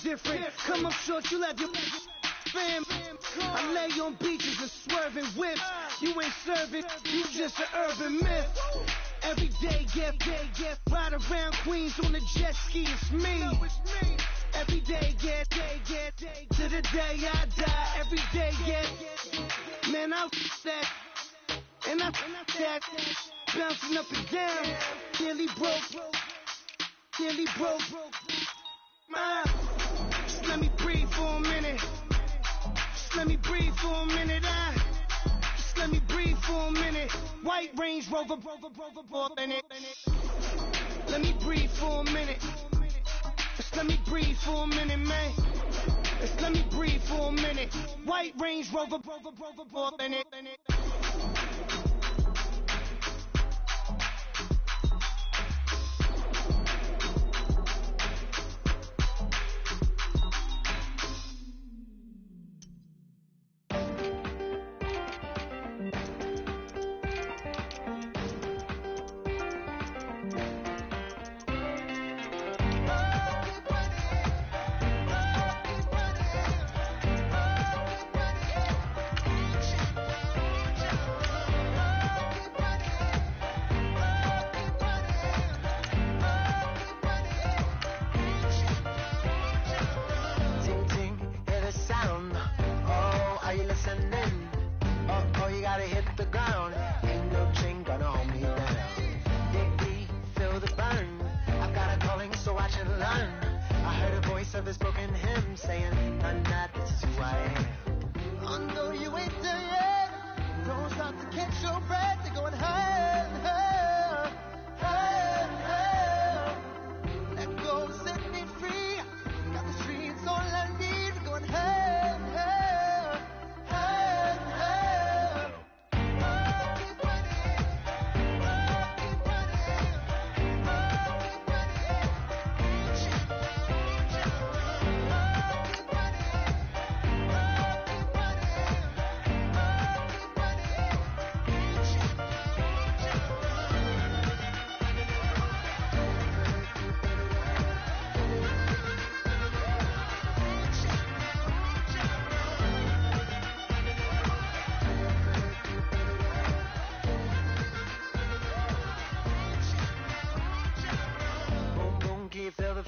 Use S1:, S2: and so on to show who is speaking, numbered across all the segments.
S1: different. Come up short, you left your fam. I lay on beaches and swerving whips. You ain't serving, you just an urban myth. Every day, get ride around Queens on a jet ski, it's me. Every day, get to the day I die. Every day, man, I that, and I that, bouncing up and down, nearly broke. Just let me breathe for a minute. Just let me breathe for a minute. Just let me breathe for a minute. White Range Rover, in it. Let me breathe for a minute. Just let me breathe for a minute, man. Just let me breathe for a minute. White Range Rover, in it.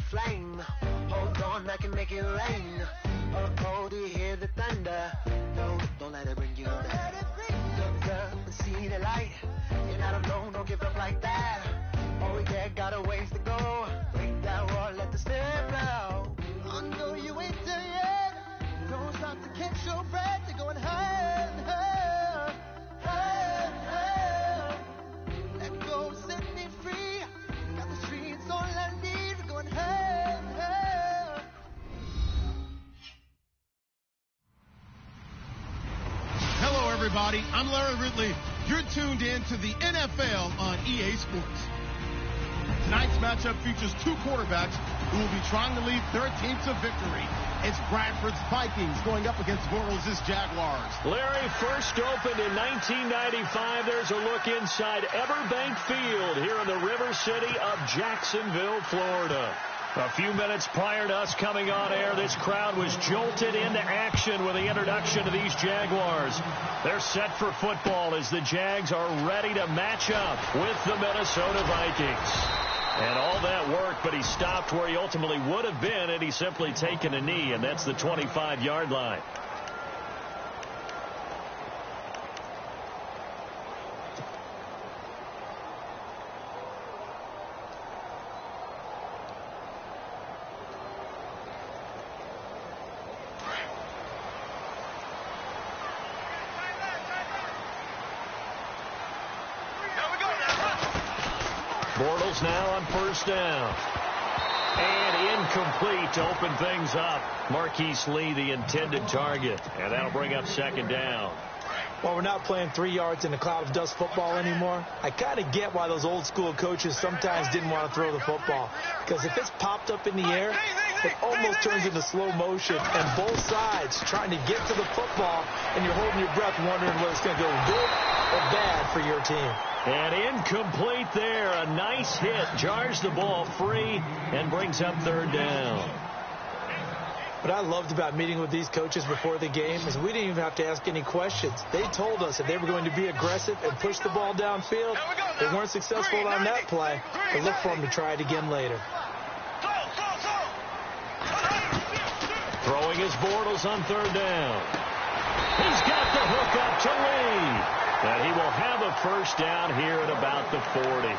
S2: Flame, hold on, I can make it rain. Oh, do you hear the thunder? No, don't let it bring you down. Look up and see the light. You're not alone, don't give up like that. Oh yeah, got a ways to go. Break that wall, let the snare blow. I know you ain't there yet. Don't stop to catch your breath. You're going higher and higher, higher and higher. Let go, set me free. Got the streets all I need. We're going higher.
S3: Hello, everybody. I'm Larry Ridley. You're tuned in to the NFL on EA Sports. Tonight's matchup features two quarterbacks who will be trying to lead their teams to victory. It's Bradford's Vikings going up against Bortles' Jaguars.
S4: Larry, first opened in 1995. There's a look inside Everbank Field here in the River City of Jacksonville, Florida. A few minutes prior to us coming on air, this crowd was jolted into action with the introduction of these Jaguars. They're set for football as the Jags are ready to match up with the Minnesota Vikings. And all that worked, but he stopped where he ultimately would have been had he simply taken a knee, and that's the 25-yard line. Bortles now on first down. And incomplete to open things up. Marquise Lee, the intended target. And that'll bring up second down.
S5: Well, we're not playing 3 yards in a cloud of dust football anymore. I kind of get why those old school coaches sometimes didn't want to throw the football. Because if it's popped up in the air, it almost turns into slow motion. And both sides trying to get to the football, and you're holding your breath wondering whether it's going to go good or bad for your team.
S4: And incomplete there. A nice hit. Jars the ball free and brings up third down.
S5: What I loved about meeting with these coaches before the game is we didn't even have to ask any questions. They told us that they were going to be aggressive and push the ball downfield. They weren't successful on that play, but look for them to try it again later.
S4: Throwing his Bortles on third down. He's got the hook up to Lee. And he will have a first down here at about the 40.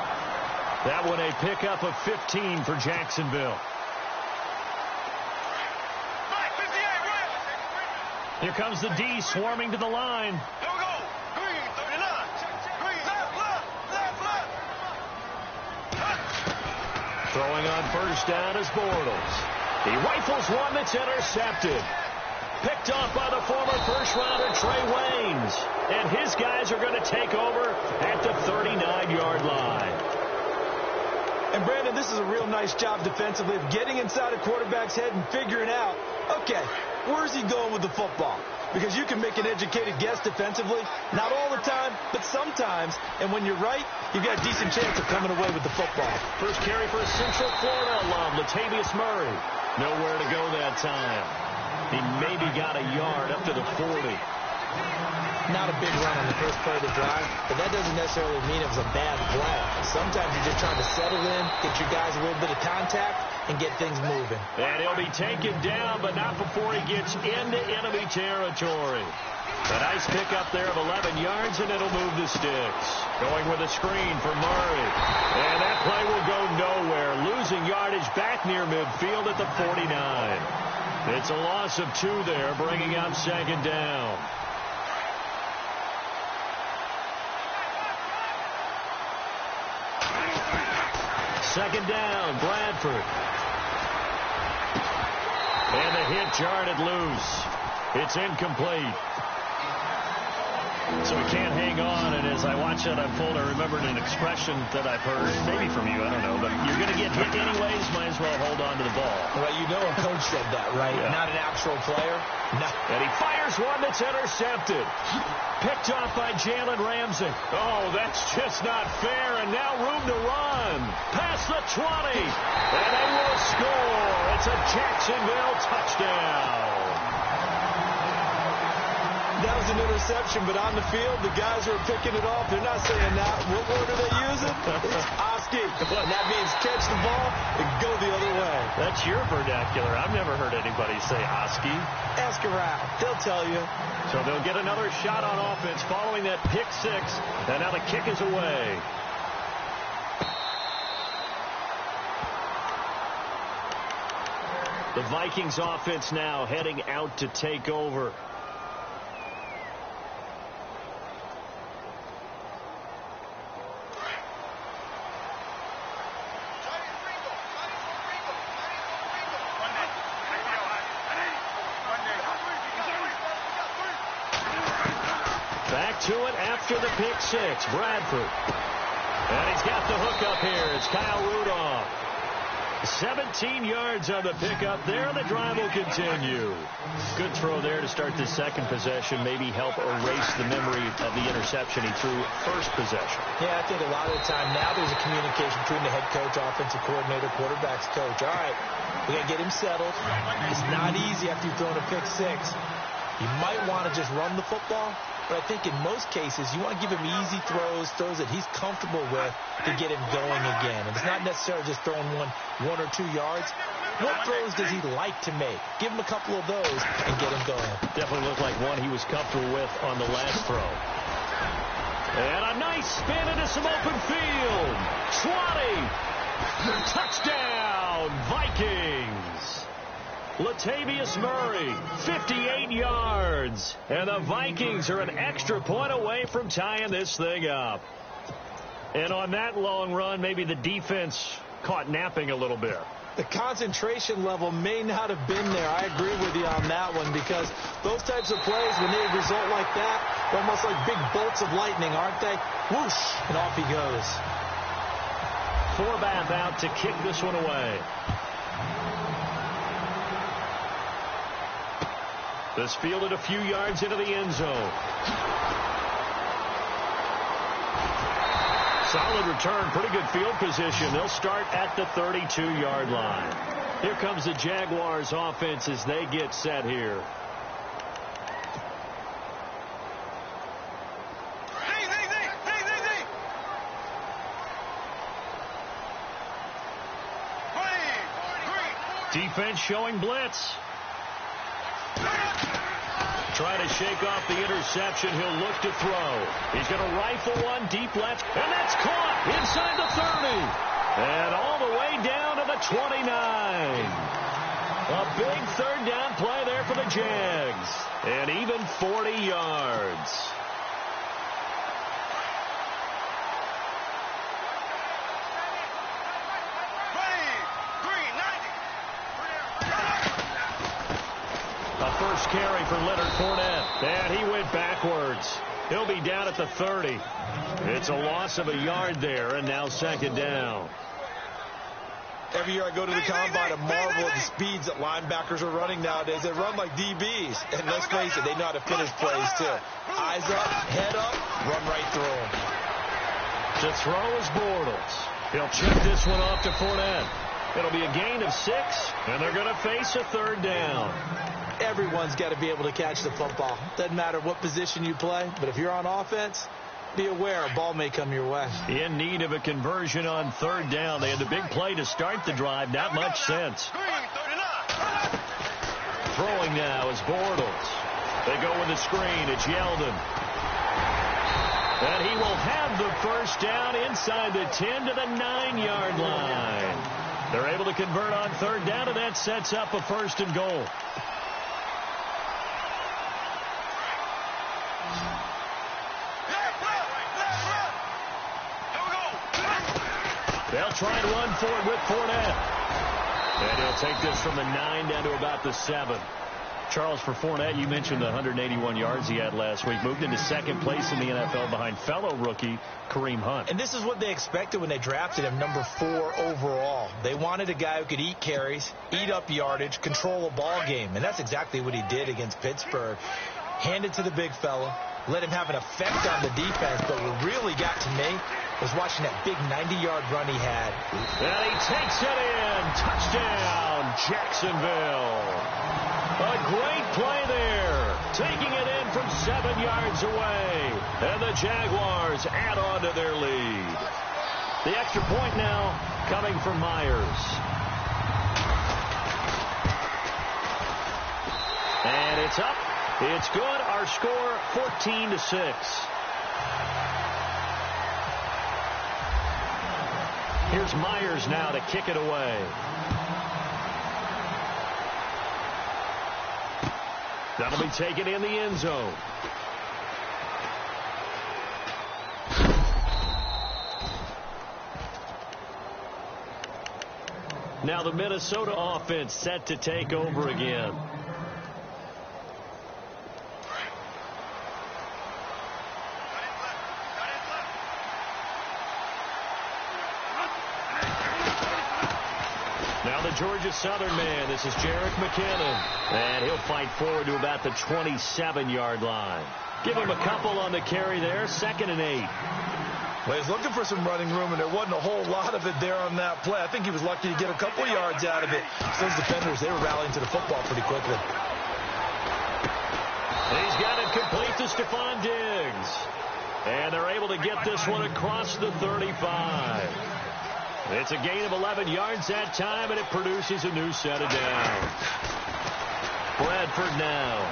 S4: That one a pickup of 15 for Jacksonville. Here comes the D swarming to the line.
S6: Here we go. Green, 39. Green, left.
S4: Throwing on first down is Bortles. He rifles one that's intercepted. Picked off by the former first-rounder Trey Waynes. And his guys are going to take over at the 39-yard line.
S5: And, Brandon, this is a real nice job defensively of getting inside a quarterback's head and figuring out, okay, where's he going with the football? Because you can make an educated guess defensively. Not all the time, but sometimes. And when you're right, you've got a decent chance of coming away with the football.
S4: First carry for a Central Florida alum, Latavius Murray. Nowhere to go that time. He maybe got a yard up to the 40.
S5: Not a big run on the first play of the drive, but that doesn't necessarily mean it was a bad play. Sometimes you're just trying to settle in, get your guys a little bit of contact, and get things moving.
S4: And he'll be taken down, but not before he gets into enemy territory. A nice pickup there of 11 yards, and it'll move the sticks. Going with a screen for Murray. And that play will go nowhere. Losing yardage back near midfield at the 49. It's a loss of 2 there, bringing up second down. Second down, Bradford. And the hit jarred it loose. It's incomplete. So he can't hang on, and as I watch that unfold, I remembered an expression that I've heard, maybe from you, I don't know, but you're going to get hit anyways, might as well hold on to the ball.
S5: Well, you know a coach said that, right? Yeah. Not an actual player. No.
S4: And he fires one that's intercepted. Picked off by Jalen Ramsey. Oh, that's just not fair, and now room to run. Past the 20, and they will score. It's a Jacksonville touchdown.
S5: That was an interception, but on the field, the guys who are picking it off, they're not saying that. What word are they using? It's Oski. And that means catch the ball and go the other way.
S4: That's your vernacular. I've never heard anybody say Oski.
S5: Ask around. They'll tell you.
S4: So they'll get another shot on offense following that pick six. And now the kick is away. The Vikings offense now heading out to take over. Back to it after the pick six. Bradford. And he's got the hook up here. It's Kyle Rudolph. 17 yards on the pickup there. The drive will continue. Good throw there to start the second possession. Maybe help erase the memory of the interception he threw first possession.
S5: Yeah, I think a lot of the time now there's a communication between the head coach, offensive coordinator, quarterback's coach. All right, we got to get him settled. It's not easy after you've thrown a pick six. You might want to just run the football, but I think in most cases you want to give him easy throws that he's comfortable with to get him going again. And it's not necessarily just throwing one or 2 yards. What throws does he like to make? Give him a couple of those and get him going.
S4: Definitely looked like one he was comfortable with on the last throw. And a nice spin into some open field. 20. Touchdown, Vikings. Latavius Murray, 58 yards. And the Vikings are an extra point away from tying this thing up. And on that long run, maybe the defense caught napping a little bit.
S5: The concentration level may not have been there. I agree with you on that one, because those types of plays, when they result like that, they're almost like big bolts of lightning, aren't they? Whoosh, and off he goes.
S4: Forbath out to kick this one away. This fielded a few yards into the end zone. Solid return, pretty good field position. They'll start at the 32-yard line. Here comes the Jaguars offense as they get set here. Defense showing blitz. Trying to shake off the interception. He'll look to throw. He's going to rifle one deep left. And that's caught inside the 30. And all the way down to the 29. A big third down play there for the Jags. And even 40 yards. First carry for Leonard Fournette. And he went backwards. He'll be down at the 30. It's a loss of a yard there, and now second down.
S5: Every year I go to the combine and marvel at the speeds that linebackers are running nowadays. They run like DBs. And let's face it, they know how to finish plays, too. Eyes up, head up, run right through them.
S4: To throw is Bortles. He'll chip this one off to Fournette. It'll be a gain of 6, and they're going to face a third down.
S5: Everyone's got to be able to catch the football. Doesn't matter what position you play, but if you're on offense, be aware a ball may come your way.
S4: In need of a conversion on third down. They had the big play to start the drive. Not much sense. Throwing now is Bortles. They go with the screen. It's Yeldon. And he will have the first down inside the 10 to the 9-yard line. They're able to convert on third down, and that sets up a first and goal. They'll try and run for it with Fournette. And he'll take this from the 9 down to about the 7. Charles, for Fournette, you mentioned the 181 yards he had last week. Moved into second place in the NFL behind fellow rookie Kareem Hunt.
S5: And this is what they expected when they drafted him, number 4 overall. They wanted a guy who could eat carries, eat up yardage, control a ball game. And that's exactly what he did against Pittsburgh. Hand it to the big fella, let him have an effect on the defense. But what really got to me was watching that big 90-yard run he had.
S4: And he takes it in. Touchdown, Jacksonville. A great play there. Taking it in from 7 yards away. And the Jaguars add on to their lead. The extra point now coming from Myers. And it's up. It's good. Our score 14-6. Here's Myers now to kick it away. That'll be taken in the end zone. Now the Minnesota offense set to take over again. Now the Georgia Southern man. This is Jerick McKinnon. And he'll fight forward to about the 27-yard line. Give him a couple on the carry there. 2nd and 8.
S5: Well, he's looking for some running room, and there wasn't a whole lot of it there on that play. I think he was lucky to get a couple yards out of it. Those defenders, they were rallying to the football pretty quickly.
S4: He's got it complete to Stephon Diggs. And they're able to get this one across the 35. It's a gain of 11 yards that time, and it produces a new set of downs. Bradford now.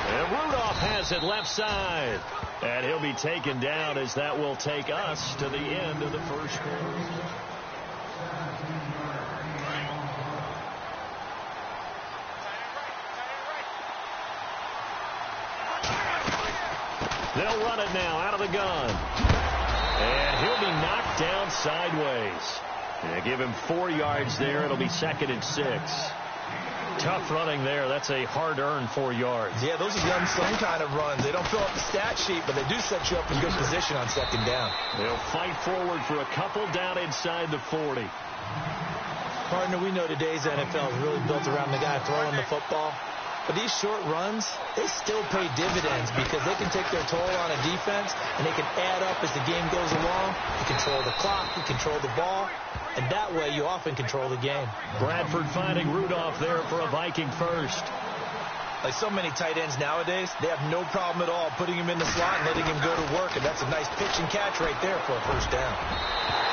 S4: And Rudolph has it left side. And he'll be taken down as that will take us to the end of the first quarter. They'll run it now out of the gun. And he'll be knocked down sideways. Yeah, give him 4 yards there. It'll be 2nd and 6. Tough running there. That's a hard-earned 4 yards.
S5: Yeah, those are the unsung kind of runs. They don't fill up the stat sheet, but they do set you up in good position on 2nd down.
S4: They'll fight forward for a couple down inside the 40.
S5: Partner, we know today's NFL is really built around the guy throwing the football. But these short runs, they still pay dividends because they can take their toll on a defense, and they can add up as the game goes along. You control the clock, you control the ball, and that way you often control the game.
S4: Bradford finding Rudolph there for a Viking first.
S5: Like so many tight ends nowadays, they have no problem at all putting him in the slot and letting him go to work, and that's a nice pitch and catch right there for a first down.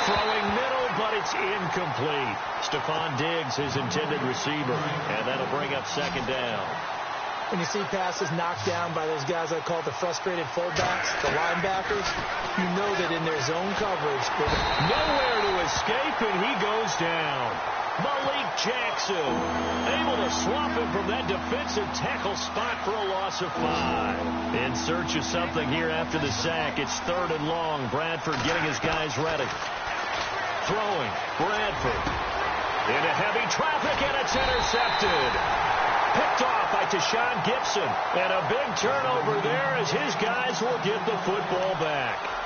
S4: Throwing middle, but it's incomplete. Stephon Diggs, his intended receiver, and that'll bring up second down.
S5: When you see passes knocked down by those guys I call the frustrated fullbacks, the linebackers, you know that in their zone coverage,
S4: nowhere to escape, and he goes down. Malik Jackson able to swap him from that defensive tackle spot for a loss of 5. In search of something here after the sack. It's 3rd and long. Bradford getting his guys ready. Throwing. Bradford into heavy traffic, and it's intercepted. Picked off by Tashawn Gibson. And a big turnover there as his guys will get the football back.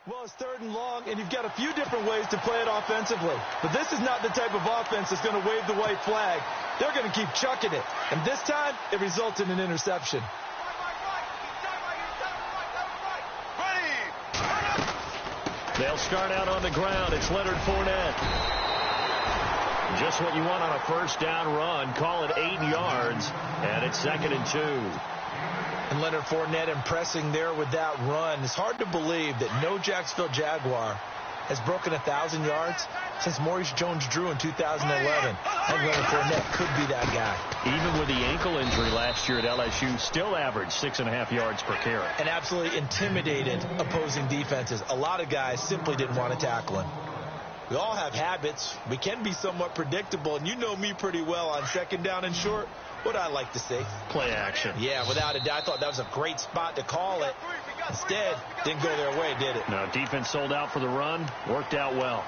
S5: Well, it's 3rd and long, and you've got a few different ways to play it offensively. But this is not the type of offense that's going to wave the white flag. They're going to keep chucking it. And this time, it results in an interception.
S4: They'll start out on the ground. It's Leonard Fournette. Just what you want on a first down run. Call it 8 yards, and it's 2nd and 2.
S5: And Leonard Fournette impressing there with that run. It's hard to believe that no Jacksonville Jaguar has broken 1,000 yards since Maurice Jones-Drew in 2011. And Leonard Fournette could be that guy.
S4: Even with the ankle injury last year at LSU, still averaged 6.5 yards per carry.
S5: And absolutely intimidated opposing defenses. A lot of guys simply didn't want to tackle him. We all have habits. We can be somewhat predictable, and you know me pretty well on 2nd down and short. What I like to see.
S4: Play action.
S5: Yeah, without a doubt. I thought that was a great spot to call it. Instead, didn't go their way, did it?
S4: No, defense sold out for the run. Worked out well.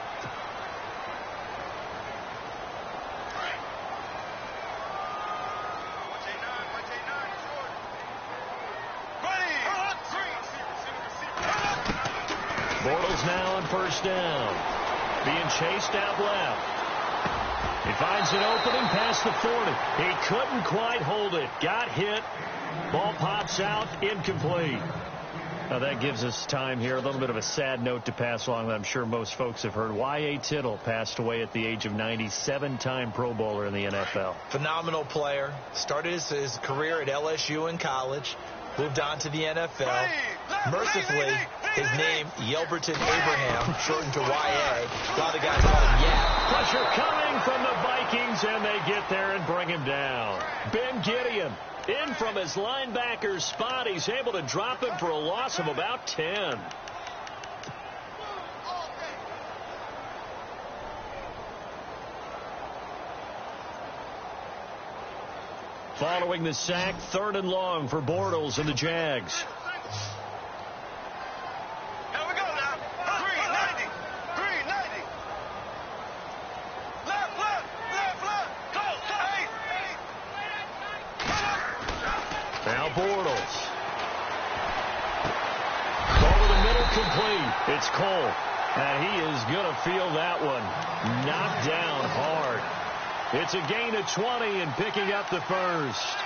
S4: Bortles now on first down. Being chased out left. He finds an opening past the 40. He couldn't quite hold it. Got hit. Ball pops out. Incomplete. Now that gives us time here. A little bit of a sad note to pass along that I'm sure most folks have heard. Y.A. Tittle passed away at the age of 90. 7-time Pro Bowler in the NFL.
S5: Phenomenal player. Started his career at LSU in college. Moved on to the NFL. Mercifully, his name, Yelberton Abraham, shortened to Y.A. A lot of guys call him Yap.
S4: Pressure coming from the Vikings, and they get there and bring him down. Ben Gideon in from his linebacker's spot. He's able to drop him for a loss of about 10. Following the sack, 3rd and long for Bortles and the Jags.
S6: Here we go now. 390. 390. Left. Go.
S4: Now Bortles. Over the middle, complete. It's Cole. And he is going to feel that one. Knocked down hard. It's a gain of 20 and picking up the first.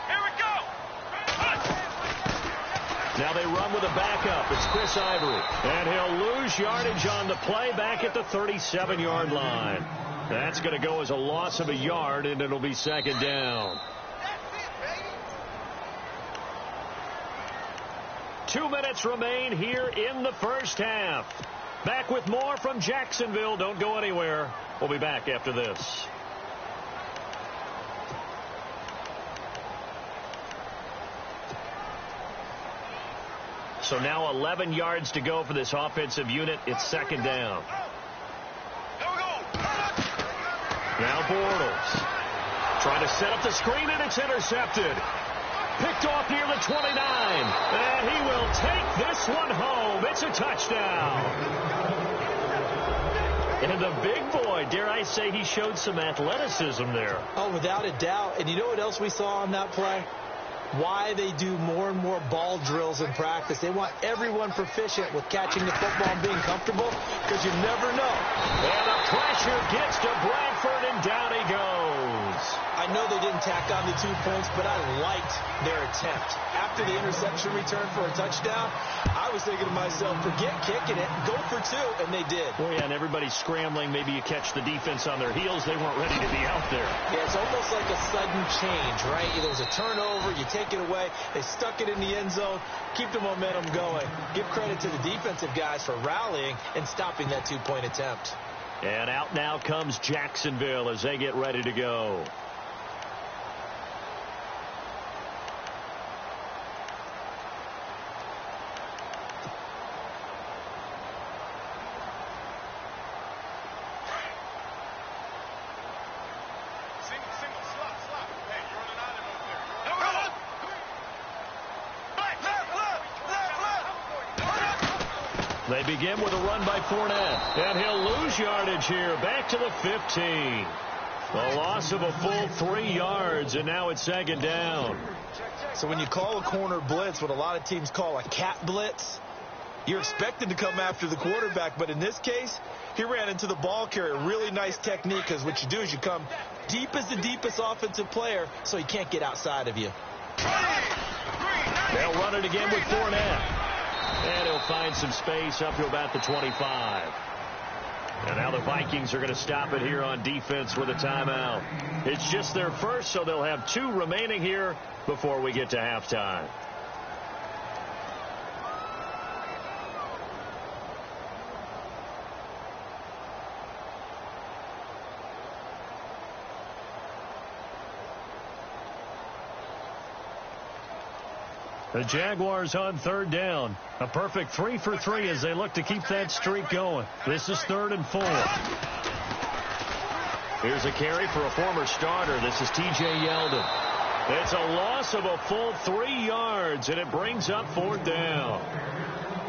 S6: Here we go.
S4: Now they run with a backup. It's Chris Ivory. And he'll lose yardage on the play back at the 37-yard line. That's going to go as a loss of a yard, and it'll be 2nd down. 2 minutes remain here in the first half. Back with more from Jacksonville. Don't go anywhere. We'll be back after this. So now 11 yards to go for this offensive unit. It's 2nd down. Now Bortles trying to set up the screen, and it's intercepted. Picked off near the 29. And he will take this one home. It's a touchdown. And the big boy, dare I say, he showed some athleticism there.
S5: Oh, without a doubt. And you know what else we saw on that play? Why they do more and more ball drills in practice. They want everyone proficient with catching the football and being comfortable, because you never know.
S4: And the pressure gets to Bradford, and down he goes.
S5: I know they didn't tack on the 2 points, but I liked their attempt. After the interception return for a touchdown, I was thinking to myself, forget kicking it, go for 2, and they did.
S4: Oh, yeah, and everybody's scrambling. Maybe you catch the defense on their heels. They weren't ready to be out there.
S5: Yeah, it's almost like a sudden change, right? There was a turnover, you take it away, they stuck it in the end zone, keep the momentum going. Give credit to the defensive guys for rallying and stopping that 2-point attempt.
S4: And out now comes Jacksonville as they get ready to go. They begin with a run by Fournette, and he'll lose yardage here, back to the 15. A loss of a full 3 yards, and now it's 2nd down.
S5: So when you call a corner blitz, what a lot of teams call a cat blitz, you're expected to come after the quarterback, but in this case, he ran into the ball carrier. Really nice technique, because what you do is you come deep as the deepest offensive player, so he can't get outside of you.
S4: They'll run it again with Fournette. And he'll find some space up to about the 25. And now the Vikings are going to stop it here on defense with a timeout. It's just their first, so they'll have 2 remaining here before we get to halftime. The Jaguars on 3rd down. A perfect 3 for 3 as they look to keep that streak going. This is 3rd and 4. Here's a carry for a former starter. This is T.J. Yeldon. It's a loss of a full 3 yards, and it brings up 4th down.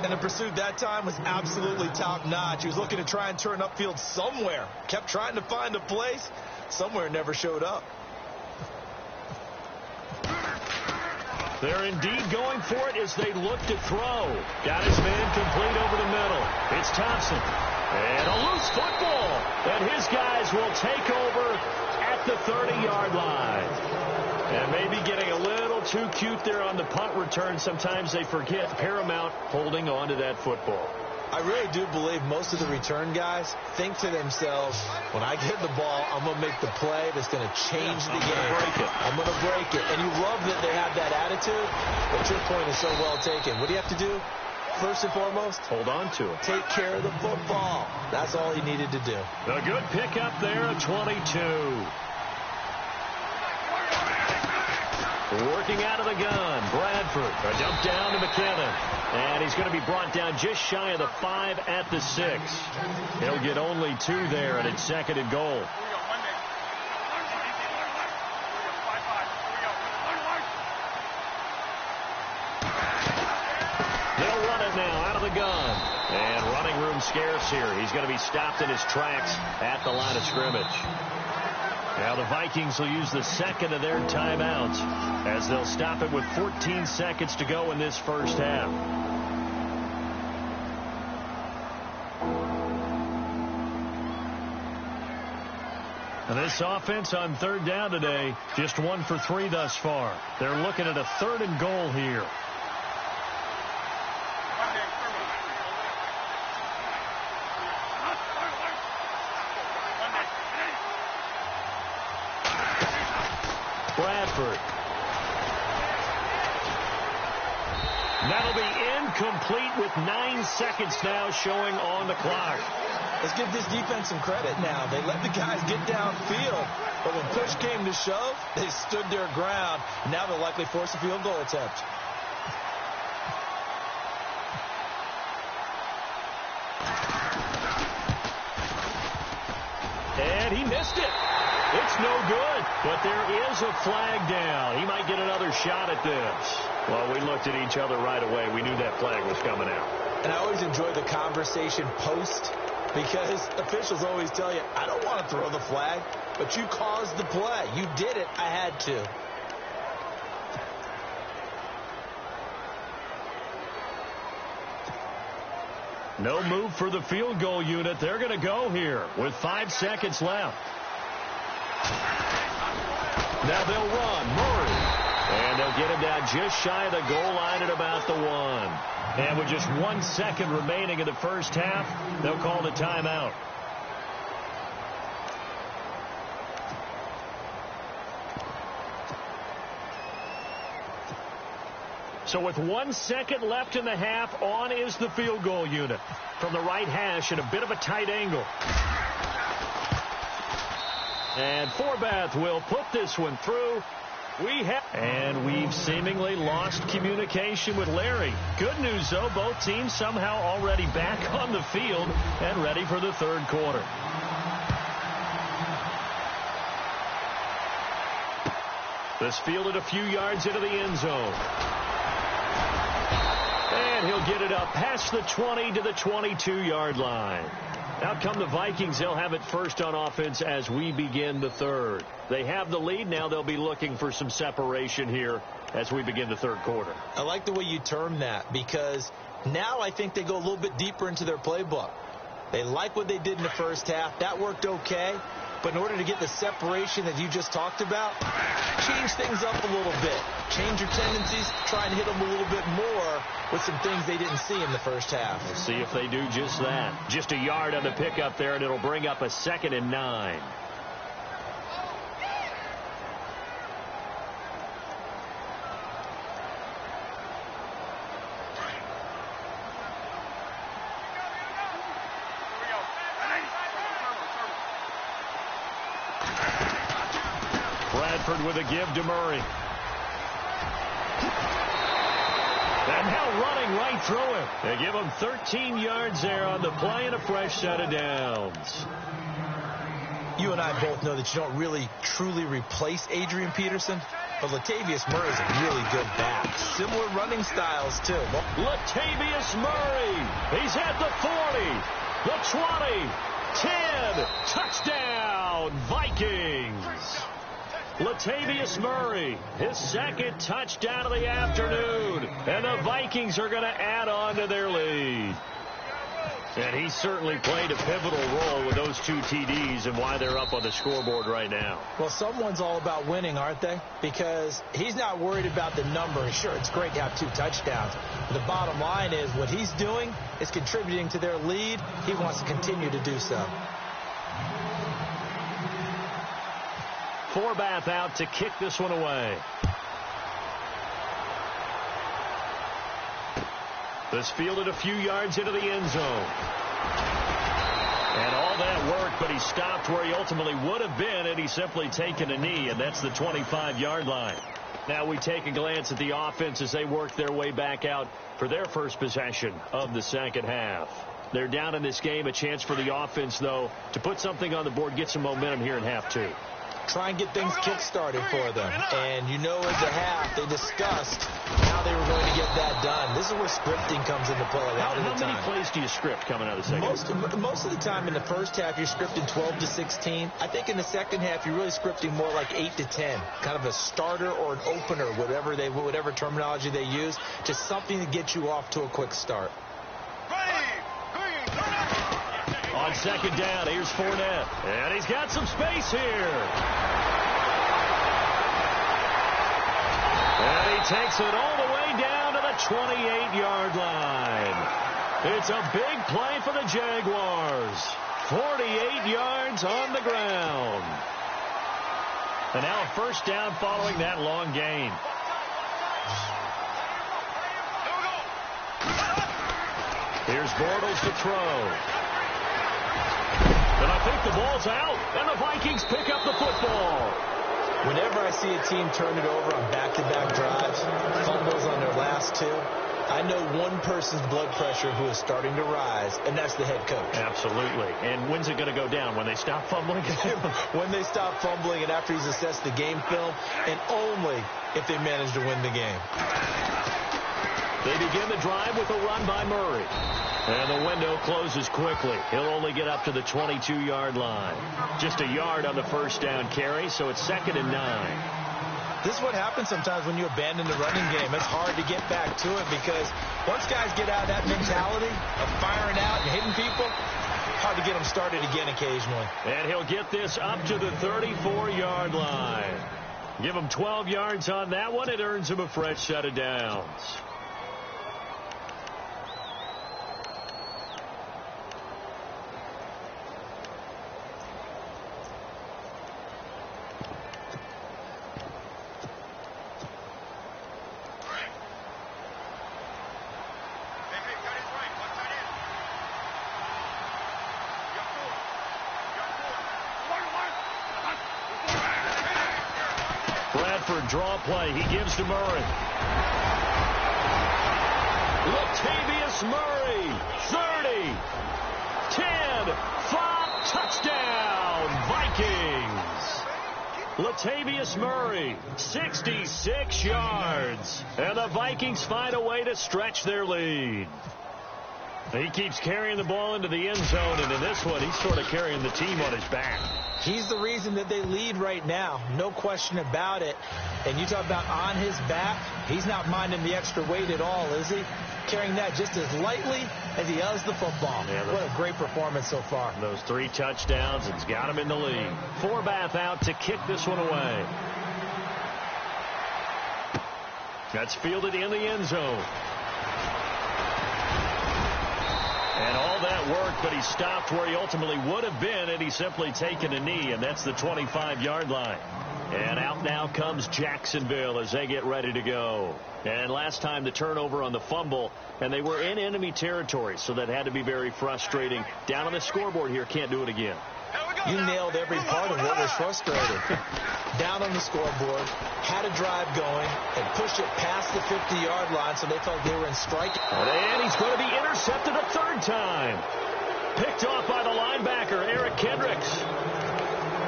S5: And the pursuit that time was absolutely top-notch. He was looking to try and turn upfield somewhere. Kept trying to find a place. Somewhere never showed up.
S4: They're indeed going for it as they look to throw. Got his man complete over the middle. It's Thompson. And a loose football. And his guys will take over at the 30-yard line. And maybe getting a little too cute there on the punt return. Sometimes they forget Paramount holding on to that football.
S5: I really do believe most of the return guys think to themselves, when I get the ball, I'm going to make the play that's going to change the game. I'm going to break it. And you love that they have that attitude, but your point is so well taken. What do you have to do? First and foremost,
S4: hold on to it.
S5: Take care of the football. That's all he needed to do.
S4: A good pickup there at 22. Working out of the gun, Bradford. A dump down to McKinnon. And he's going to be brought down just shy of the 5 at the 6. He'll get only 2 there, and it's 2nd and goal. They'll run it now out of the gun. And running room scarce here. He's going to be stopped in his tracks at the line of scrimmage. Now the Vikings will use the 2nd of their timeouts as they'll stop it with 14 seconds to go in this first half. And this offense on 3rd down today, just 1 for 3 thus far. They're looking at a 3rd and goal here. Bradford. That'll be incomplete with 9 seconds now showing on the clock.
S5: Let's give this defense some credit now. They let the guys get downfield, but when push came to shove, they stood their ground. Now they'll likely force a field goal attempt.
S4: And he missed it. It's no good, but there is a flag down. He might get another shot at this. Well, we looked at each other right away. We knew that flag was coming out.
S5: And I always enjoy the conversation post because officials always tell you, I don't want to throw the flag, but you caused the play. You did it. I had to.
S4: No move for the field goal unit. They're going to go here with 5 seconds left. Now they'll run. Murray. And they'll get him down just shy of the goal line at about the 1. And with just 1 second remaining in the first half, they'll call the timeout. So with 1 second left in the half, on is the field goal unit. From the right hash at a bit of a tight angle. And Forbath will put this one through. And we've seemingly lost communication with Larry. Good news, though, both teams somehow already back on the field and ready for the third quarter. This fielded a few yards into the end zone. And he'll get it up past the 20 to the 22-yard line. Out come the Vikings. They'll have it first on offense as we begin the third. They have the lead. Now they'll be looking for some separation here as we begin the third quarter.
S5: I like the way you term that, because now I think they go a little bit deeper into their playbook. They like what they did in the first half. That worked okay. But in order to get the separation that you just talked about, change things up a little bit. Change your tendencies. Try and hit them a little bit more with some things they didn't see in the first half.
S4: We'll see if they do just that. Just a yard on the pickup there, and it'll bring up a 2nd and 9. With a give to Murray. And now running right through him. They give him 13 yards there on the play and a fresh set of downs.
S5: You and I both know that you don't really truly replace Adrian Peterson, but Latavius Murray is a really good back. Similar running styles, too.
S4: Latavius Murray. He's at the 40, the 20, 10. Touchdown, Vikings. Latavius Murray, his 2nd touchdown of the afternoon. And the Vikings are going to add on to their lead. And he certainly played a pivotal role with those 2 TDs and why they're up on the scoreboard right now.
S5: Well, someone's all about winning, aren't they? Because he's not worried about the number. Sure, it's great to have 2 touchdowns. But the bottom line is what he's doing is contributing to their lead. He wants to continue to do so.
S4: Forbath out to kick this one away. This fielded a few yards into the end zone. And all that work, but he stopped where he ultimately would have been had he simply taken a knee, and that's the 25-yard line. Now we take a glance at the offense as they work their way back out for their first possession of the second half. They're down in this game. A chance for the offense, though, to put something on the board, get some momentum here in half 2.
S5: Try and get things kick-started for them. And you know, at the half, they discussed how they were going to get that done. This is where scripting comes into play.
S4: How many plays do you script coming out of the second half?
S5: Most of the time in the first half, you're scripting 12 to 16. I think in the second half, you're really scripting more like 8 to 10. Kind of a starter or an opener, whatever terminology they use. Just something to get you off to a quick start.
S4: On second down, here's Fournette. And he's got some space here. And he takes it all the way down to the 28-yard line. It's a big play for the Jaguars. 48 yards on the ground. And now a first down following that long gain. Here's Bortles to throw. And I think the ball's out, and the Vikings pick up the football.
S5: Whenever I see a team turn it over on back-to-back drives, fumbles on their last 2, I know one person's blood pressure who is starting to rise, and that's the head coach.
S4: Absolutely. And when's it going to go down? When they stop fumbling?
S5: When they stop fumbling and after he's assessed the game film, and only if they manage to win the game.
S4: They begin the drive with a run by Murray. And the window closes quickly. He'll only get up to the 22-yard line. Just a yard on the first down carry, so it's 2nd and 9.
S5: This is what happens sometimes when you abandon the running game. It's hard to get back to it because once guys get out of that mentality of firing out and hitting people, hard to get them started again occasionally.
S4: And he'll get this up to the 34-yard line. Give him 12 yards on that one. It earns him a fresh set of downs. Draw play. He gives to Murray. Latavius Murray. 30. 10. 5. Touchdown. Vikings. Latavius Murray. 66 yards. And the Vikings find a way to stretch their lead. He keeps carrying the ball into the end zone, and in this one, he's sort of carrying the team on his back.
S5: He's the reason that they lead right now. No question about it. And you talk about on his back, he's not minding the extra weight at all, is he? Carrying that just as lightly as he does the football. Yeah, what a great performance so far.
S4: Those 3 touchdowns, it's got him in the lead. Forbath out to kick this one away. That's fielded in the end zone. And all that work, but he stopped where he ultimately would have been had he simply taken a knee, and that's the 25-yard line. And out now comes Jacksonville as they get ready to go. And last time the turnover on the fumble, and they were in enemy territory, so that had to be very frustrating. Down on the scoreboard here, can't do it again.
S5: You nailed every part of what was frustrating. Down on the scoreboard, had a drive going, and pushed it past the 50-yard line, so they felt they were in strike.
S4: And he's going to be intercepted a 3rd time. Picked off by the linebacker, Eric Kendricks.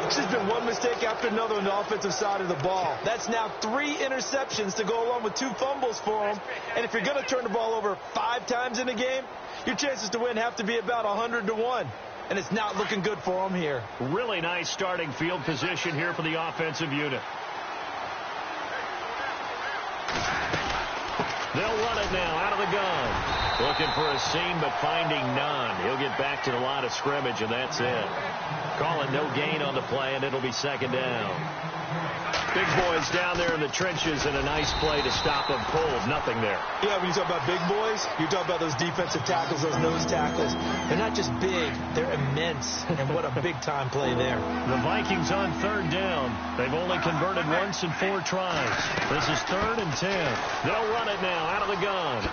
S5: It's just been one mistake after another on the offensive side of the ball. That's now 3 interceptions to go along with 2 fumbles for him. And if you're going to turn the ball over 5 times in a game, your chances to win have to be about 100-1. And it's not looking good for him here.
S4: Really nice starting field position here for the offensive unit. They'll run it now out of the gun. Looking for a seam, but finding none. He'll get back to the line of scrimmage, and that's it. Call it no gain on the play, and it'll be 2nd down. Big boys down there in the trenches, and a nice play to stop them cold. Nothing there.
S5: Yeah, when you talk about big boys, you talk about those defensive tackles, those nose tackles. They're not just big, they're immense. And what a big-time play there.
S4: The Vikings on 3rd down. They've only converted once in 4 tries. This is 3rd and 10. They'll run it now out of the gun.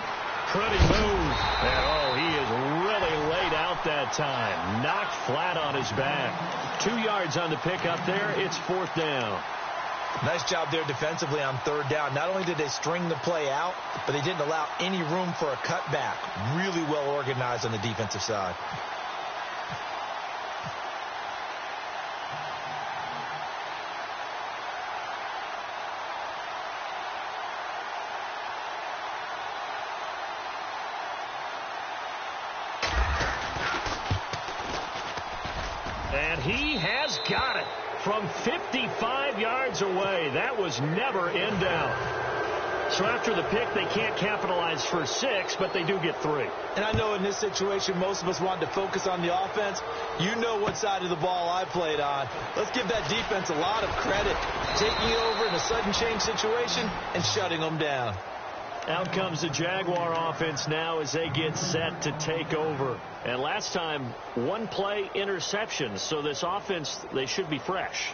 S4: Pretty move. And, he is really laid out that time. Knocked flat on his back. 2 yards on the pickup there. It's 4th down.
S5: Nice job there defensively on 3rd down. Not only did they string the play out, but they didn't allow any room for a cutback. Really well organized on the defensive side.
S4: And he has got it. From 55 yards away. That was never in doubt. So after the pick, they can't capitalize for 6, but they do get 3.
S5: And I know in this situation, most of us wanted to focus on the offense. You know what side of the ball I played on. Let's give that defense a lot of credit. Taking over in a sudden change situation and shutting them down.
S4: Out comes the Jaguar offense now as they get set to take over. And last time, 1-play interceptions. So this offense, they should be fresh.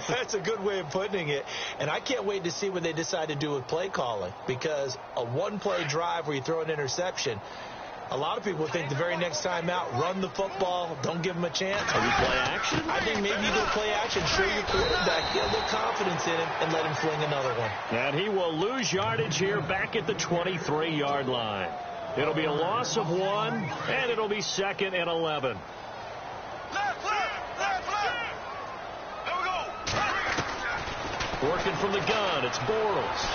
S5: That's a good way of putting it. And I can't wait to see what they decide to do with play calling. Because a 1-play drive where you throw an interception, a lot of people think the very next time out, run the football, don't give them a chance.
S4: Maybe play action?
S5: I think maybe you go play action, show your quarterback, get a little confidence in him, and let him fling another one.
S4: And he will lose yardage here back at the 23-yard line. It'll be a loss of 1, and it'll be 2nd and 11.
S6: Left. There we go.
S4: Working from the gun, it's Bortles.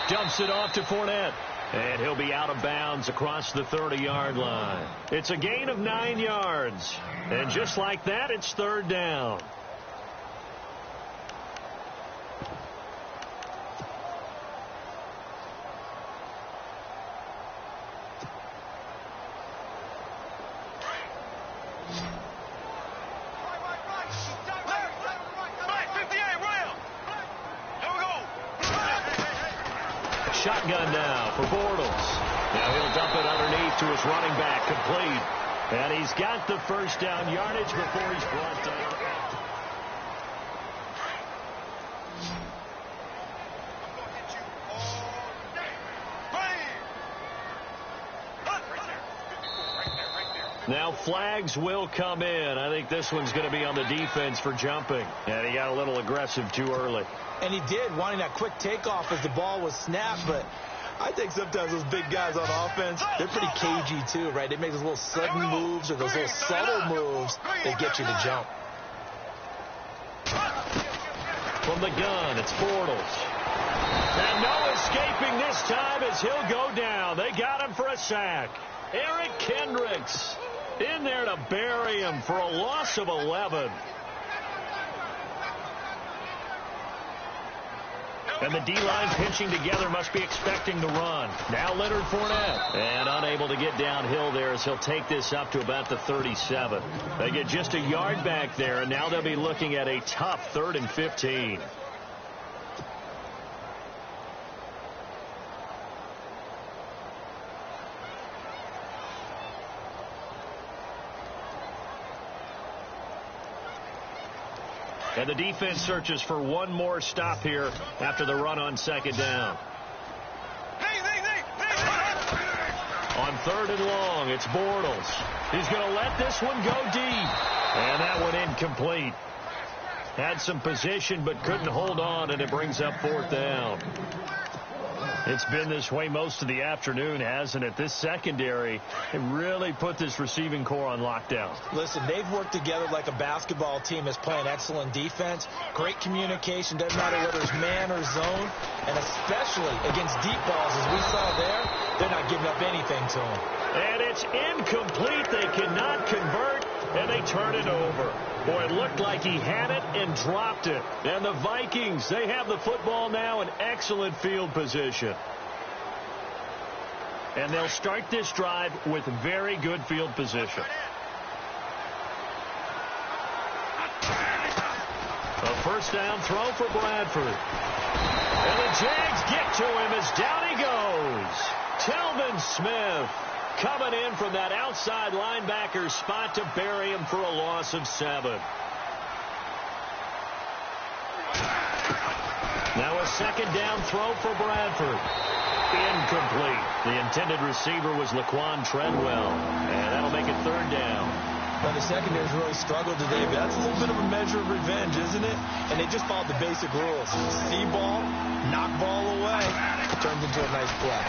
S4: Dumps it off to Fournette. And he'll be out of bounds across the 30-yard line. It's a gain of 9 yards. And just like that, it's third down. Shotgun now for Bortles. Now he'll dump it underneath to his running back, complete. And he's got the first down yardage before he's brought down. Now flags will come in. I think this one's going to be on the defense for jumping. And he got a little aggressive too early.
S5: And he did, wanting that quick takeoff as the ball was snapped. But I think sometimes those big guys on offense, they're pretty cagey too, right? They make those little sudden moves or those little subtle moves that get you to jump.
S4: From the gun, it's Bortles. And no escaping this time as he'll go down. They got him for a sack. Eric Kendricks in there to bury him for a loss of 11. And the D-line pinching together, must be expecting the run. Now Leonard Fournette. And unable to get downhill there as he'll take this up to about the 37. They get just a yard back there, and now they'll be looking at a tough 3rd and 15. And the defense searches for one more stop here after the run on second down. On 3rd and long, it's Bortles. He's going to let this one go deep. And that one incomplete. Had some position but couldn't hold on, and it brings up 4th down. It's been this way most of the afternoon, hasn't it? This secondary really put this receiving core on lockdown.
S5: Listen, they've worked together like a basketball team that's playing excellent defense. Great communication, doesn't matter whether it's man or zone. And especially against deep balls, as we saw there, they're not giving up anything to them.
S4: And it's incomplete. They cannot convert, and they turn it over. Boy, it looked like he had it and dropped it. And the Vikings, they have the football now in excellent field position. And they'll start this drive with very good field position. A first down throw for Bradford. And the Jags get to him as down he goes. Telvin Smith coming in from that outside linebacker spot to bury him for a loss of 7. Now a second down throw for Bradford. Incomplete. The intended receiver was Laquan Treadwell. And that'll make it 3rd down.
S5: Well, the secondary's really struggled today, but that's a little bit of a measure of revenge, isn't it? And they just followed the basic rules. See ball, knock ball away. Turns into a nice play.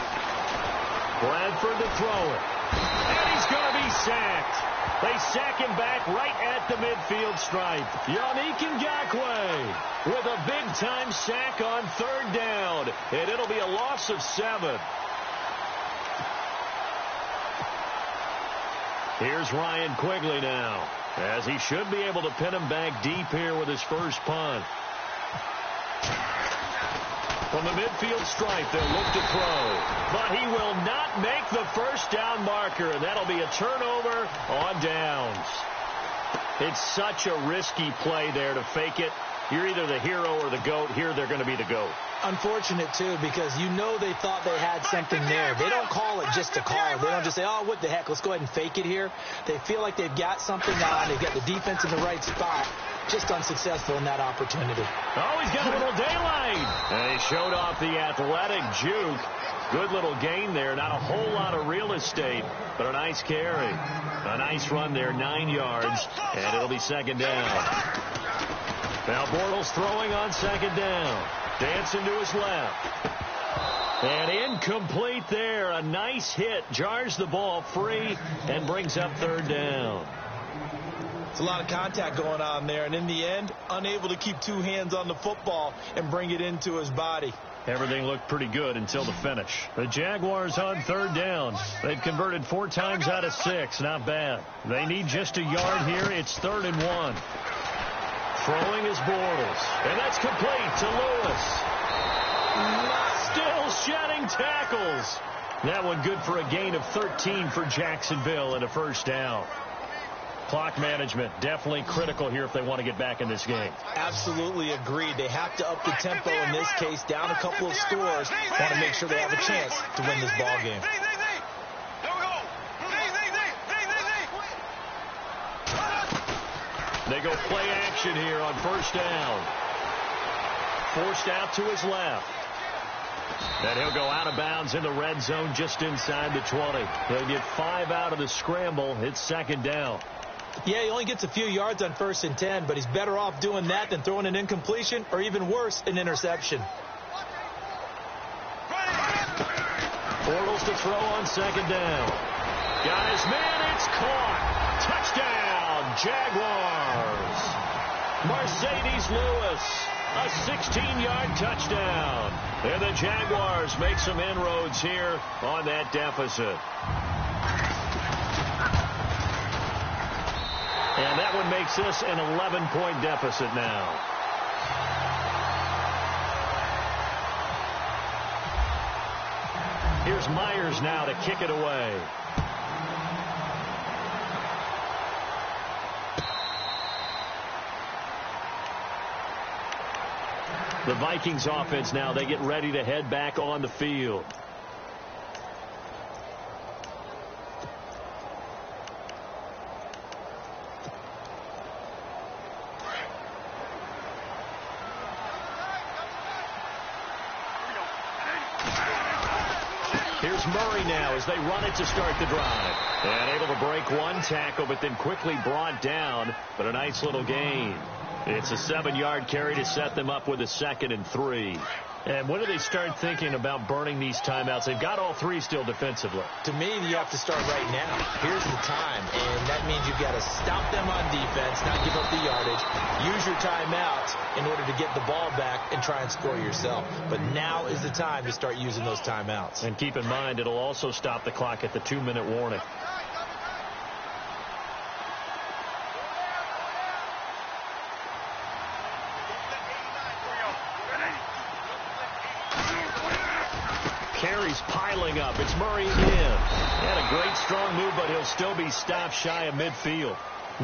S4: Bradford to throw it. And he's going to be sacked. They sack him back right at the midfield stripe. Yannick Ngakoue with a big-time sack on 3rd down. And it'll be a loss of 7. Here's Ryan Quigley now, as he should be able to pin him back deep here with his first punt. From the midfield stripe, they'll look to throw. But he will not make the first down marker, and that'll be a turnover on downs. It's such a risky play there to fake it. You're either the hero or the GOAT. Here they're going to be the GOAT.
S5: Unfortunate, too, because you know they thought they had something there. They don't call it just to call. They don't just say, oh, what the heck, let's go ahead and fake it here. They feel like they've got something on. They've got the defense in the right spot. Just unsuccessful in that opportunity.
S4: Oh, he's got a little daylight. And he showed off the athletic juke. Good little gain there. Not a whole lot of real estate, but a nice carry. A nice run there, 9 yards, and it'll be 2nd down. Now Bortles throwing on 2nd down. Dancing to his left. And incomplete there. A nice hit. Jars the ball free and brings up 3rd down.
S5: It's a lot of contact going on there, and in the end, unable to keep two hands on the football and bring it into his body.
S4: Everything looked pretty good until the finish. The Jaguars on third down. They've converted 4 times out of 6. Not bad. They need just a yard here. It's 3rd and 1. Throwing is Bortles. And that's complete to Lewis. Still shedding tackles. That one good for a gain of 13 for Jacksonville and a first down. Clock management definitely critical here if they want to get back in this game.
S5: Absolutely agreed. They have to up the tempo in this case, down a couple of scores. Want to make sure they have a chance to win this ball game.
S4: They go play action here on first down. Forced out to his left. And he'll go out of bounds in the red zone just inside the 20. They'll get 5 out of the scramble. It's 2nd down.
S5: Yeah, he only gets a few yards on 1st and 10, but he's better off doing that than throwing an incompletion or even worse, an interception.
S4: Bortles to throw on 2nd down. Got his man. It's caught. Touchdown, Jaguars. Mercedes Lewis. A 16-yard touchdown. And the Jaguars make some inroads here on that deficit. And that one makes this an 11-point deficit now. Here's Myers now to kick it away. The Vikings offense now, they get ready to head back on the field. Here's Murray now as they run it to start the drive. And able to break one tackle, but then quickly brought down. But a nice little gain. It's a 7-yard carry to set them up with a 2nd and 3. And when do they start thinking about burning these timeouts? They've got all 3 still defensively.
S5: To me, you have to start right now. Here's the time, and that means you've got to stop them on defense, not give up the yardage, use your timeouts in order to get the ball back and try and score yourself. But now is the time to start using those timeouts.
S4: And keep in mind, it'll also stop the clock at the 2-minute warning. Carries piling up. It's Murray in. Had a great strong move, but he'll still be stopped shy of midfield.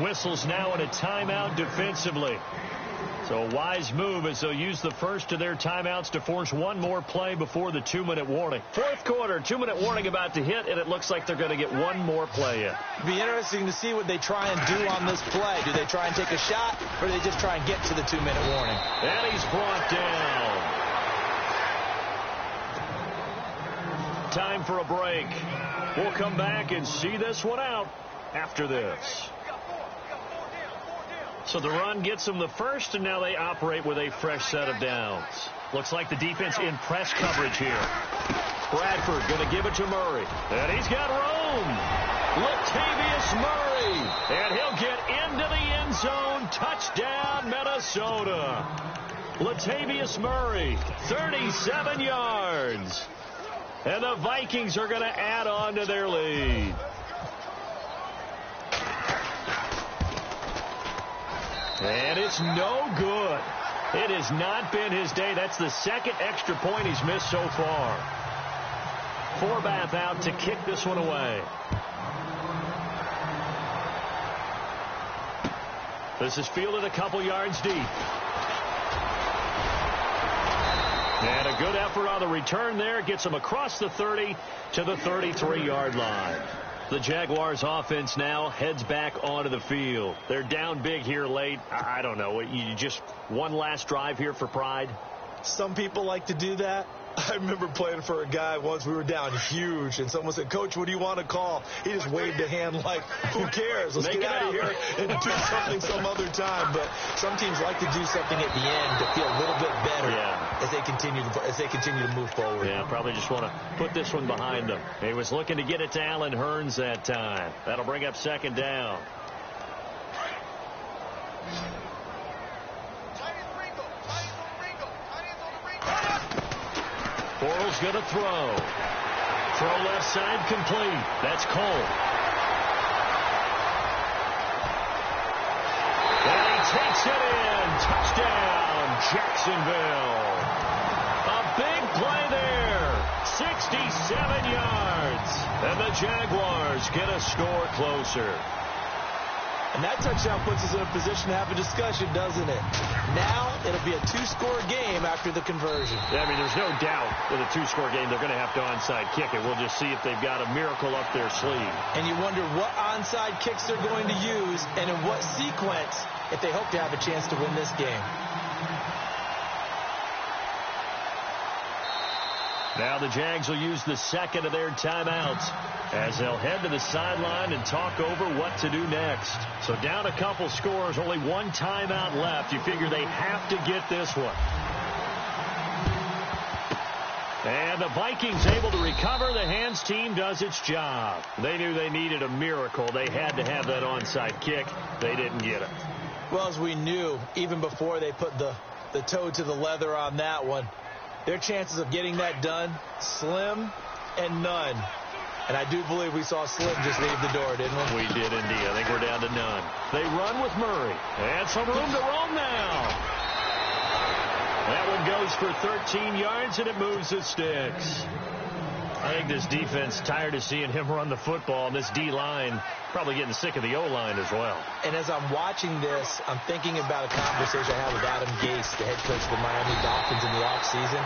S4: Whistles now in a timeout defensively. So a wise move as they'll use the first of their timeouts to force one more play before the 2-minute warning. 4th quarter, 2-minute warning about to hit, and it looks like they're going to get one more play in.
S5: It'll be interesting to see what they try and do on this play. Do they try and take a shot, or do they just try and get to the 2-minute warning?
S4: And he's brought down. Time for a break. We'll come back and see this one out after this. So the run gets them the first, and now they operate with a fresh set of downs. Looks like the defense in press coverage here. Bradford going to give it to Murray. And he's got room. Latavius Murray. And he'll get into the end zone. Touchdown, Minnesota. Latavius Murray, 37 yards. And the Vikings are going to add on to their lead. And it's no good. It has not been his day. That's the 2nd extra point he's missed so far. Forbath out to kick this one away. This is fielded a couple yards deep. And a good effort on the return there. Gets them across the 30 to the 33-yard line. The Jaguars offense now heads back onto the field. They're down big here late. I don't know. You just one last drive here for pride?
S5: Some people like to do that. I remember playing for a guy once. We were down huge, and someone said, "Coach, what do you want to call?" He just waved a hand like, "Who cares? Let's get out of here and do something some other time." But some teams like to do something at the end to feel a little bit better as they continue to move forward.
S4: Yeah, probably just want to put this one behind them. He was looking to get it to Allen Hurns that time. That'll bring up 2nd down. Bortles going to throw. Throw left side complete. That's Cole. And he takes it in. Touchdown, Jacksonville. A big play there. 67 yards. And the Jaguars get a score closer.
S5: And that touchdown puts us in a position to have a discussion, doesn't it? Now it'll be a two-score game after the conversion.
S4: Yeah, I mean, there's no doubt with a two-score game they're going to have to onside kick it. We'll just see if they've got a miracle up their sleeve.
S5: And you wonder what onside kicks they're going to use and in what sequence if they hope to have a chance to win this game.
S4: Now the Jags will use the second of their timeouts as they'll head to the sideline and talk over what to do next. So down a couple scores, only one timeout left. You figure they have to get this one. And the Vikings able to recover. The hands team does its job. They knew they needed a miracle. They had to have that onside kick. They didn't get it.
S5: Well, as we knew, even before they put the toe to the leather on that one, their chances of getting that done, slim and none. And I do believe we saw Slim just leave the door, didn't we?
S4: We did indeed. I think we're down to none. They run with Murray. And some room to roam now. That one goes for 13 yards, and it moves the sticks. I think this defense tired of seeing him run the football, and this D-line probably getting sick of the O-line as well.
S5: And as I'm watching this, I'm thinking about a conversation I had with Adam Gase, the head coach of the Miami Dolphins in the offseason.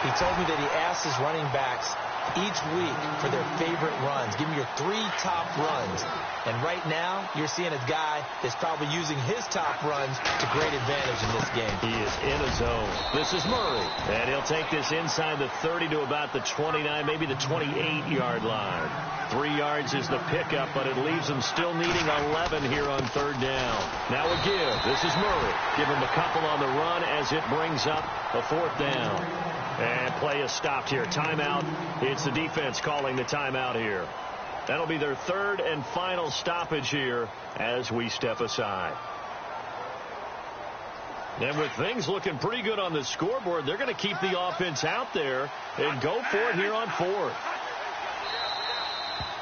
S5: He told me that he asked his running backs each week for their favorite runs. Give me your 3 top runs. And right now, you're seeing a guy that's probably using his top runs to great advantage in this game.
S4: He is in a zone. This is Murray. And he'll take this inside the 30 to about the 29, maybe the 28-yard line. 3 yards is the pickup, but it leaves them still needing 11 here on third down. Now a give. This is Murray. Give him a couple on the run as it brings up a 4th down. And play is stopped here. Timeout. It's the defense calling the timeout here. That'll be their 3rd and final stoppage here as we step aside. And with things looking pretty good on the scoreboard, they're going to keep the offense out there and go for it here on 4th.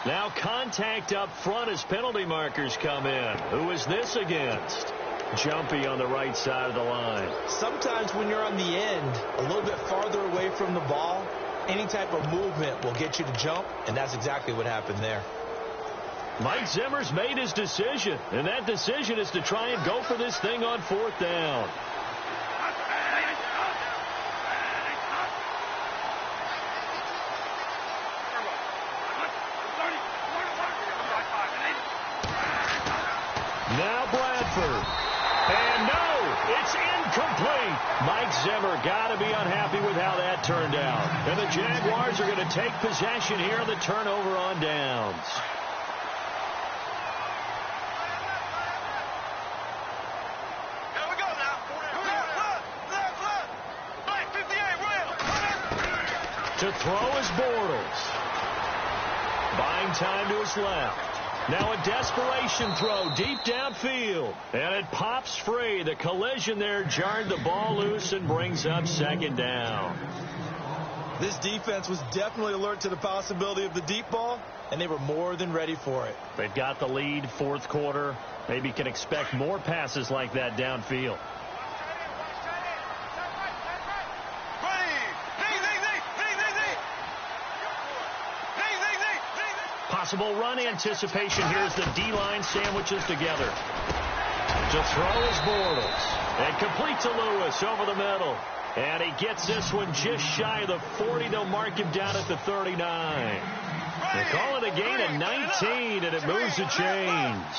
S4: Now contact up front as penalty markers come in. Who is this against? Jumpy on the right side of the line.
S5: Sometimes when you're on the end, a little bit farther away from the ball, any type of movement will get you to jump, and that's exactly what happened there.
S4: Mike Zimmer's made his decision, and that decision is to try and go for this thing on 4th down. Now Bradford. And no, it's incomplete. Mike Zimmer got to be unhappy with how that turned out. And the Jaguars are going to take possession here on the turnover on downs.
S6: Here we go now. Left. Black 58, Will.
S4: To throw is Bortles. Buying time to his left. Now a desperation throw deep downfield. And it pops free. The collision there jarred the ball loose and brings up 2nd down.
S5: This defense was definitely alert to the possibility of the deep ball, and they were more than ready for it.
S4: They've got the lead, 4th quarter. Maybe can expect more passes like that downfield. Possible run anticipation here as the D-line sandwiches together. To throw is Bortles. And complete to Lewis over the middle. And he gets this one just shy of the 40. They'll mark him down at the 39. They call it a gain of 19, and it moves the chains.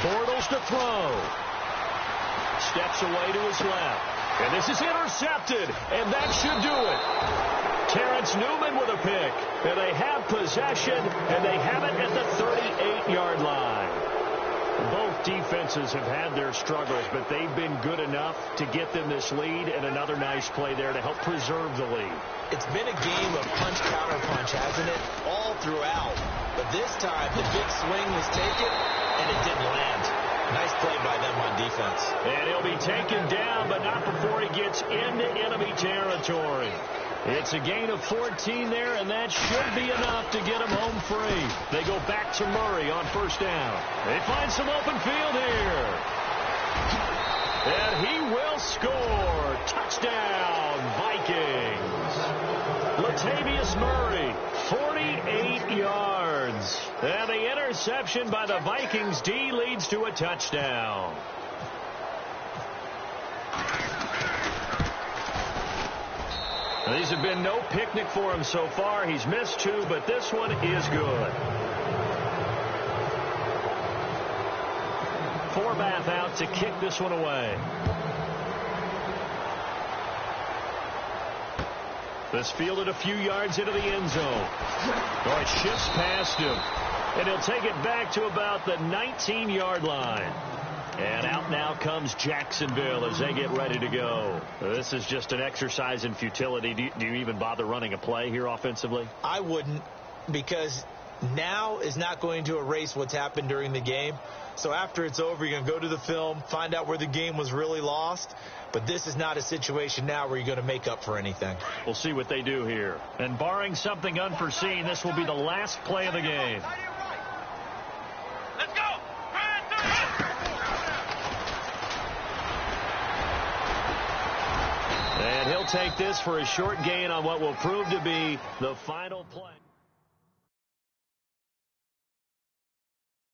S4: Bortles to throw. Steps away to his left. And this is intercepted, and that should do it. Terrence Newman with a pick. And they have possession, and they have it at the 38-yard line. Both defenses have had their struggles, but they've been good enough to get them this lead, and another nice play there to help preserve the lead.
S5: It's been a game of punch-counter-punch, hasn't it? All throughout. But this time, the big swing was taken, and it didn't land. Nice play by them on defense.
S4: And he'll be taken down, but not before he gets into enemy territory. It's a gain of 14 there, and that should be enough to get him home free. They go back to Murray on first down. They find some open field here. And he will score. Touchdown, Vikings. Latavius Murray, 48 yards. And the interception by the Vikings D leads to a touchdown. These have been no picnic for him so far. He's missed 2, but this one is good. Forbath out to kick this one away. This fielded a few yards into the end zone. Oh, it shifts past him. And he'll take it back to about the 19-yard line. And out now comes Jacksonville as they get ready to go. This is just an exercise in futility. Do you even bother running a play here offensively?
S5: I wouldn't, because now is not going to erase what's happened during the game. So after it's over, you're going to go to the film, find out where the game was really lost. But this is not a situation now where you're going to make up for anything.
S4: We'll see what they do here. And barring something unforeseen, this will be the last play of the game.
S6: Let's go.
S4: And he'll take this for a short gain on what will prove to be the final play.